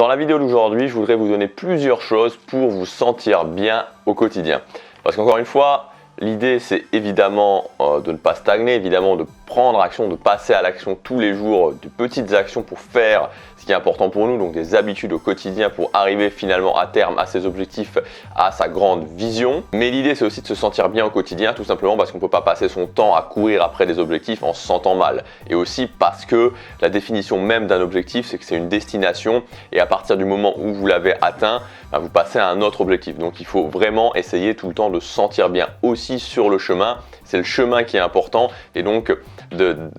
Dans la vidéo d'aujourd'hui, je voudrais vous donner plusieurs choses pour vous sentir bien au quotidien. Parce qu'encore une fois, l'idée c'est évidemment de ne pas stagner, évidemment de prendre action, de passer à l'action tous les jours, de petites actions pour faire ce qui est important pour nous, donc des habitudes au quotidien pour arriver finalement à terme à ses objectifs, à sa grande vision. Mais l'idée c'est aussi de se sentir bien au quotidien, tout simplement parce qu'on ne peut pas passer son temps à courir après des objectifs en se sentant mal. Et aussi parce que la définition même d'un objectif, c'est que c'est une destination et à partir du moment où vous l'avez atteint, vous passez à un autre objectif. Donc il faut vraiment essayer tout le temps de se sentir bien aussi sur le chemin. C'est le chemin qui est important et donc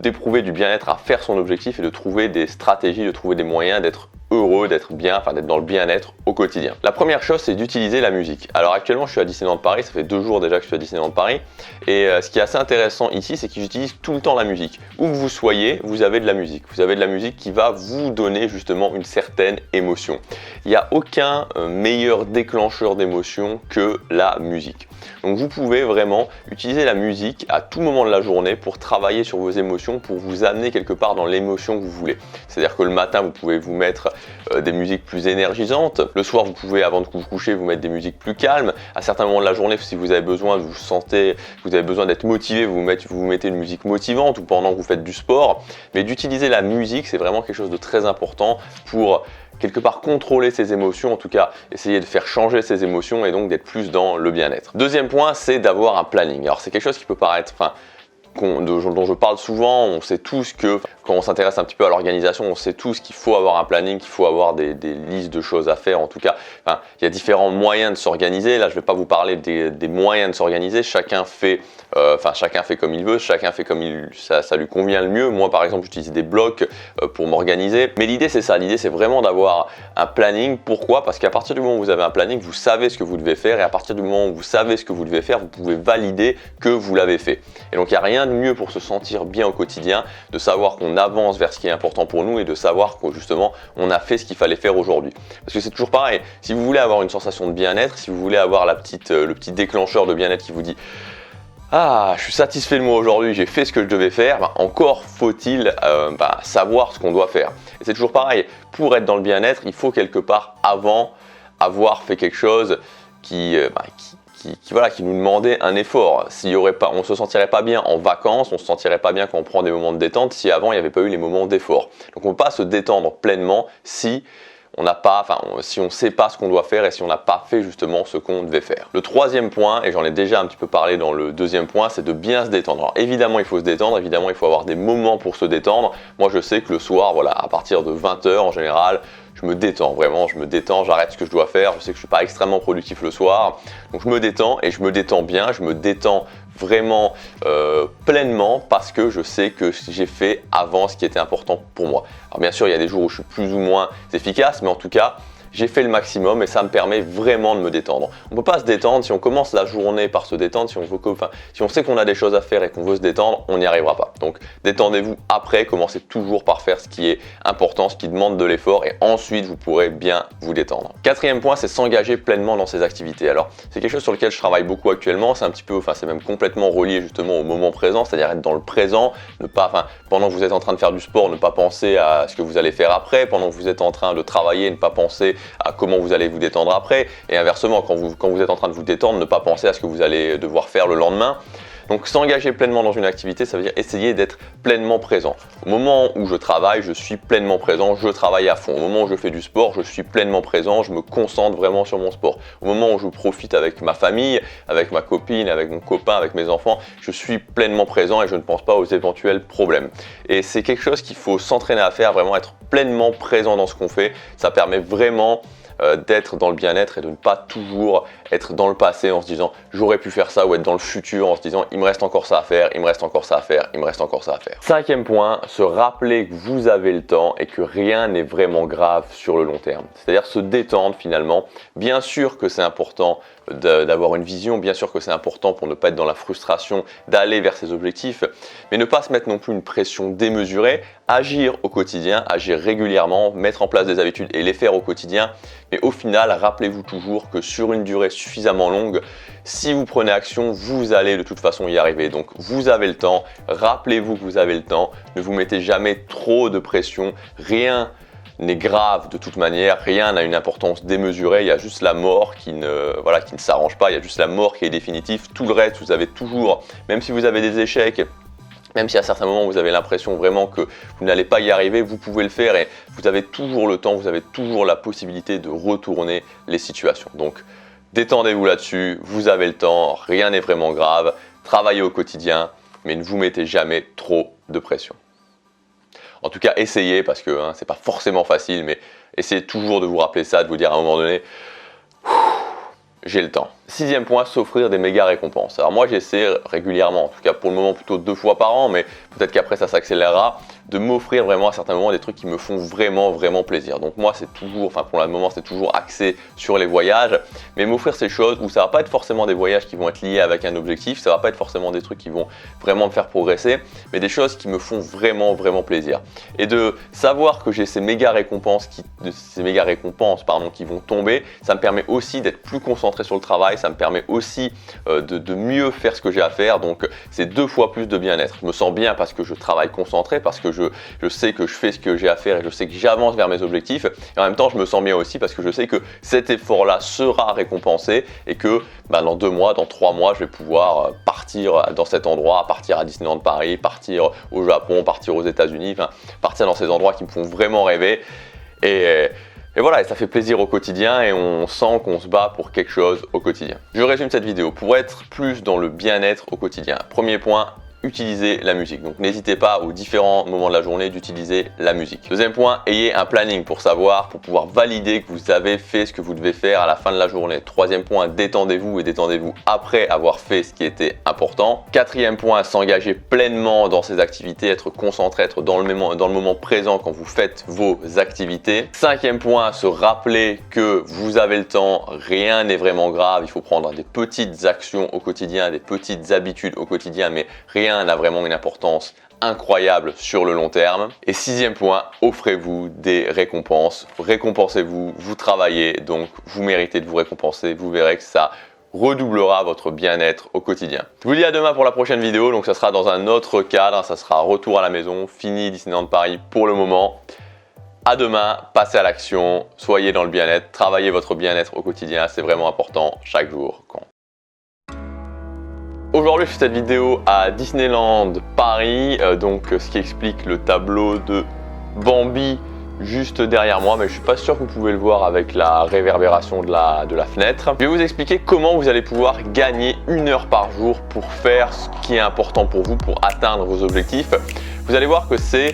d'éprouver du bien-être à faire son objectif et de trouver des stratégies, de trouver des moyens d'être heureux, d'être bien, d'être dans le bien-être au quotidien. La première chose, c'est d'utiliser la musique. Alors actuellement, je suis à Disneyland Paris, ça fait 2 jours déjà que je suis à Disneyland Paris et ce qui est assez intéressant ici, c'est que j'utilise tout le temps la musique. Où que vous soyez, vous avez de la musique. Vous avez de la musique qui va vous donner justement une certaine émotion. Il n'y a aucun meilleur déclencheur d'émotion que la musique. Donc vous pouvez vraiment utiliser la musique à tout moment de la journée pour travailler sur vos émotions, pour vous amener quelque part dans l'émotion que vous voulez. C'est-à-dire que le matin, vous pouvez vous mettre des musiques plus énergisantes. Le soir, vous pouvez, avant de vous coucher, vous mettre des musiques plus calmes. À certains moments de la journée, si vous avez besoin, vous sentez, vous avez besoin d'être motivé, vous mettez une musique motivante ou pendant que vous faites du sport. Mais d'utiliser la musique, c'est vraiment quelque chose de très important pour quelque part contrôler ses émotions, en tout cas essayer de faire changer ses émotions et donc d'être plus dans le bien-être. Deuxième point, c'est d'avoir un planning. Alors c'est quelque chose qui peut paraître, dont je parle souvent, on sait tous que quand on s'intéresse un petit peu à l'organisation, on sait tous qu'il faut avoir un planning, qu'il faut avoir des listes de choses à faire. En tout cas, il y a différents moyens de s'organiser. Là, je ne vais pas vous parler des moyens de s'organiser. Chacun fait comme il veut, chacun fait comme ça lui convient le mieux. Moi, par exemple, j'utilise des blocs pour m'organiser. Mais l'idée, c'est ça. L'idée, c'est vraiment d'avoir un planning. Pourquoi? Parce qu'à partir du moment où vous avez un planning, vous savez ce que vous devez faire. Et à partir du moment où vous savez ce que vous devez faire, vous pouvez valider que vous l'avez fait. Et donc, il n'y a rien de mieux pour se sentir bien au quotidien, de savoir qu'on avance vers ce qui est important pour nous et de savoir que justement on a fait ce qu'il fallait faire aujourd'hui. Parce que c'est toujours pareil, si vous voulez avoir une sensation de bien-être, si vous voulez avoir le petit déclencheur de bien-être qui vous dit « Ah, je suis satisfait de moi aujourd'hui, j'ai fait ce que je devais faire », encore faut-il savoir ce qu'on doit faire. Et c'est toujours pareil, pour être dans le bien-être, il faut quelque part avant avoir fait quelque chose qui nous demandait un effort. On ne se sentirait pas bien en vacances, on ne se sentirait pas bien quand on prend des moments de détente si avant il n'y avait pas eu les moments d'effort. Donc on ne peut pas se détendre pleinement si on ne sait pas ce qu'on doit faire et si on n'a pas fait justement ce qu'on devait faire. Le troisième point, et j'en ai déjà un petit peu parlé dans le deuxième point, c'est de bien se détendre. Alors évidemment il faut se détendre, évidemment il faut avoir des moments pour se détendre. Moi je sais que le soir, à partir de 20 h en général, je me détends, vraiment, je me détends, j'arrête ce que je dois faire, je sais que je ne suis pas extrêmement productif le soir, donc je me détends et je me détends bien, je me détends vraiment pleinement parce que je sais que j'ai fait avant ce qui était important pour moi. Alors bien sûr, il y a des jours où je suis plus ou moins efficace, mais en tout cas, j'ai fait le maximum et ça me permet vraiment de me détendre. On ne peut pas se détendre si on commence la journée par se détendre, si on sait qu'on a des choses à faire et qu'on veut se détendre, on n'y arrivera pas. Donc détendez-vous après, commencez toujours par faire ce qui est important, ce qui demande de l'effort et ensuite vous pourrez bien vous détendre. Quatrième point, c'est s'engager pleinement dans ses activités. Alors c'est quelque chose sur lequel je travaille beaucoup actuellement, c'est même complètement relié justement au moment présent, c'est-à-dire être dans le présent, pendant que vous êtes en train de faire du sport, ne pas penser à ce que vous allez faire après, pendant que vous êtes en train de travailler, ne pas penser à comment vous allez vous détendre après, et inversement, quand vous êtes en train de vous détendre, ne pas penser à ce que vous allez devoir faire le lendemain. Donc s'engager pleinement dans une activité, ça veut dire essayer d'être pleinement présent. Au moment où je travaille, je suis pleinement présent, je travaille à fond. Au moment où je fais du sport, je suis pleinement présent, je me concentre vraiment sur mon sport. Au moment où je profite avec ma famille, avec ma copine, avec mon copain, avec mes enfants, je suis pleinement présent et je ne pense pas aux éventuels problèmes. Et c'est quelque chose qu'il faut s'entraîner à faire, vraiment être pleinement présent dans ce qu'on fait. Ça permet vraiment d'être dans le bien-être et de ne pas toujours être dans le passé en se disant j'aurais pu faire ça ou être dans le futur en se disant il me reste encore ça à faire, il me reste encore ça à faire, il me reste encore ça à faire. Cinquième point, se rappeler que vous avez le temps et que rien n'est vraiment grave sur le long terme. C'est-à-dire se détendre finalement. Bien sûr que c'est important d'avoir une vision, bien sûr que c'est important pour ne pas être dans la frustration d'aller vers ses objectifs, mais ne pas se mettre non plus une pression démesurée, agir au quotidien, agir régulièrement, mettre en place des habitudes et les faire au quotidien. Mais au final, rappelez-vous toujours que sur une durée suffisamment longue, si vous prenez action, vous allez de toute façon y arriver. Donc vous avez le temps, rappelez-vous que vous avez le temps, ne vous mettez jamais trop de pression, rien n'est grave de toute manière, rien n'a une importance démesurée, il y a juste la mort qui ne s'arrange pas, il y a juste la mort qui est définitive. Tout le reste, vous avez toujours, même si vous avez des échecs, même si à certains moments vous avez l'impression vraiment que vous n'allez pas y arriver, vous pouvez le faire et vous avez toujours le temps, vous avez toujours la possibilité de retourner les situations. Donc détendez-vous là-dessus, vous avez le temps, rien n'est vraiment grave, travaillez au quotidien, mais ne vous mettez jamais trop de pression. En tout cas, essayez, parce que c'est pas forcément facile, mais essayez toujours de vous rappeler ça, de vous dire à un moment donné, j'ai le temps. 6e point, s'offrir des méga récompenses. Alors moi j'essaie régulièrement, en tout cas pour le moment plutôt 2 fois par an, mais peut-être qu'après ça s'accélérera, de m'offrir vraiment à certains moments des trucs qui me font vraiment plaisir. Donc moi c'est toujours, pour le moment c'est toujours axé sur les voyages, mais m'offrir ces choses où ça va pas être forcément des voyages qui vont être liés avec un objectif, ça va pas être forcément des trucs qui vont vraiment me faire progresser, mais des choses qui me font vraiment plaisir. Et de savoir que j'ai ces méga récompenses qui vont tomber, ça me permet aussi d'être plus concentré sur le travail, ça me permet aussi de mieux faire ce que j'ai à faire, donc c'est 2 fois plus de bien-être. Je me sens bien parce que je travaille concentré, parce que je sais que je fais ce que j'ai à faire et je sais que j'avance vers mes objectifs, et en même temps je me sens bien aussi parce que je sais que cet effort-là sera récompensé et que dans 2 mois, dans 3 mois, je vais pouvoir partir dans cet endroit, partir à Disneyland Paris, partir au Japon, partir aux États-Unis, partir dans ces endroits qui me font vraiment rêver. Et voilà, et ça fait plaisir au quotidien et on sent qu'on se bat pour quelque chose au quotidien. Je résume cette vidéo pour être plus dans le bien-être au quotidien. Premier point, utilisez la musique. Donc n'hésitez pas aux différents moments de la journée d'utiliser la musique. Deuxième point, ayez un planning pour pouvoir valider que vous avez fait ce que vous devez faire à la fin de la journée. Troisième point, détendez-vous et détendez-vous après avoir fait ce qui était important. Quatrième point, s'engager pleinement dans ces activités, être concentré, être dans le moment présent quand vous faites vos activités. Cinquième point, se rappeler que vous avez le temps, rien n'est vraiment grave, il faut prendre des petites actions au quotidien, des petites habitudes au quotidien, mais rien n'a vraiment une importance incroyable sur le long terme. Et 6e point, offrez-vous des récompenses. Récompensez-vous, vous travaillez, donc vous méritez de vous récompenser. Vous verrez que ça redoublera votre bien-être au quotidien. Je vous dis à demain pour la prochaine vidéo, donc ça sera dans un autre cadre, ça sera retour à la maison, fini Disneyland Paris pour le moment. À demain, passez à l'action, soyez dans le bien-être, travaillez votre bien-être au quotidien, c'est vraiment important, chaque jour compte. Aujourd'hui, je fais cette vidéo à Disneyland Paris, ce qui explique le tableau de Bambi juste derrière moi, mais je suis pas sûr que vous pouvez le voir avec la réverbération de la fenêtre. Je vais vous expliquer comment vous allez pouvoir gagner 1 heure par jour pour faire ce qui est important pour vous, pour atteindre vos objectifs. Vous allez voir que c'est